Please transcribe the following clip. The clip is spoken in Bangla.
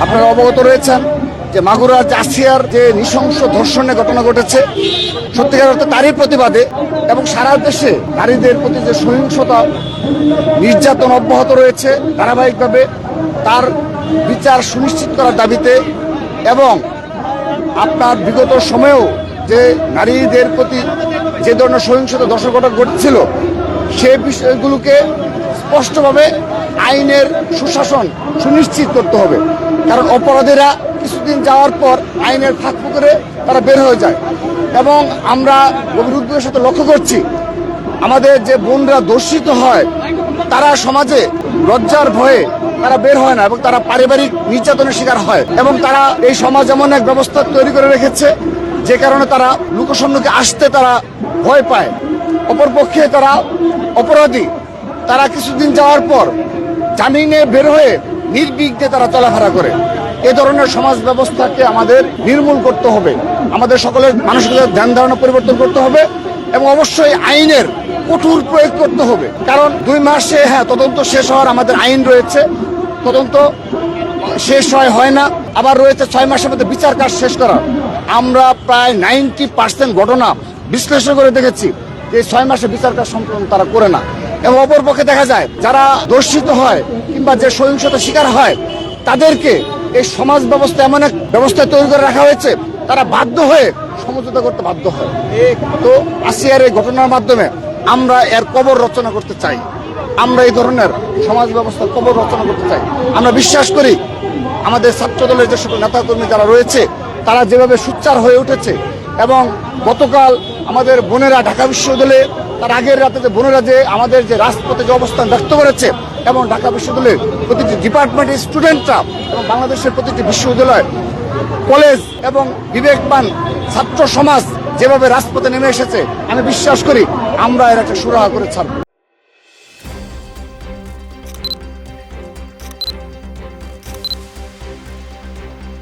আপনারা অবগত রয়েছেন যে মাগুরার আসিয়ার যে নৃশংস ধর্ষণের ঘটনা ঘটেছে, সত্যিকার অর্থে তারই প্রতিবাদে এবং সারা দেশে নারীদের প্রতি যে সহিংসতা নির্যাতন অব্যাহত রয়েছে ধারাবাহিকভাবে, তার বিচার সুনিশ্চিত করার দাবিতে এবং আপনার বিগত সময়েও যে নারীদের প্রতি যে ধরনের সহিংসতা ধর্ষণ ঘটনা ঘটছিল সে বিষয়গুলোকে স্পষ্টভাবে আইনের সুশাসন সুনিশ্চিত করতে হবে। কারণ অপরাধীরা কিছুদিন যাওয়ার পর আইনের ফাঁক করে তারা বের হয়ে যায় এবং আমরা গভীর উদ্বেগের সাথে লক্ষ্য করছি আমাদের যে বোনরা ধর্ষিত হয় তারা সমাজে লজ্জার ভয়ে তারা বের হয় না এবং তারা পারিবারিক নির্যাতনের শিকার হয় এবং তারা এই সমাজ এমন এক ব্যবস্থা তৈরি করে রেখেছে যে কারণে তারা লোকসম্মুখে আসতে তারা ভয় পায়। অপরপক্ষে তারা অপরাধী, তারা কিছুদিন যাওয়ার পর জামিনে বের হয়ে নির্বিঘ্নে তারা চলাফেরা করে। এ ধরনের সমাজ ব্যবস্থাকে আমাদের নির্মূল করতে হবে, আমাদের সকলের মানসিকতার ধ্যান ধারণা পরিবর্তন করতে হবে এবং অবশ্যই আইনের কঠোর প্রয়োগ করতে হবে। কারণ 2 মাসে তদন্ত শেষ হওয়ার আমাদের আইন রয়েছে, তদন্ত শেষ হয় না, আবার রয়েছে 6 মাসের মধ্যে বিচার কাজ শেষ করা। আমরা প্রায় 90% ঘটনা বিশ্লেষণ করে দেখেছি যে 6 মাসে বিচার কাজ সম্পূর্ণ তারা করে না। এবং অপরপক্ষে দেখা যায় যারা ধর্ষিত হয় কিংবা যে সহিংসতার শিকার হয় তাদেরকে এই সমাজ ব্যবস্থা এমন এক ব্যবস্থা তৈরি করে রাখা হয়েছে তারা বাধ্য হয়ে সমঝোতা করতে বাধ্য হয়। তো আসিয়ার এই ঘটনার মাধ্যমে আমরা এর কবর রচনা করতে চাই, আমরা এই ধরনের সমাজ ব্যবস্থার কবর রচনা করতে চাই। আমরা বিশ্বাস করি আমাদের ছাত্র দলের যে সকল নেতাকর্মী যারা রয়েছে তারা যেভাবে সোচ্চার হয়ে উঠেছে এবং গতকাল আমাদের বোনেরা ঢাকা বিশ্ববিদ্যালয়ে তার আগের রাতে যে বোনেরা যে আমাদের যে রাজপথে যে অবস্থান ব্যক্ত করেছে এবং ঢাকা বিশ্ববিদ্যালয়ের প্রতিটি ডিপার্টমেন্টের স্টুডেন্টরা এবং বাংলাদেশের প্রতিটি বিশ্ববিদ্যালয় কলেজ এবং বিবেকবান ছাত্র সমাজ যেভাবে রাজপথে নেমে এসেছে আমি বিশ্বাস করি আমরা এর একটা সুরাহা করে ছাড়ব।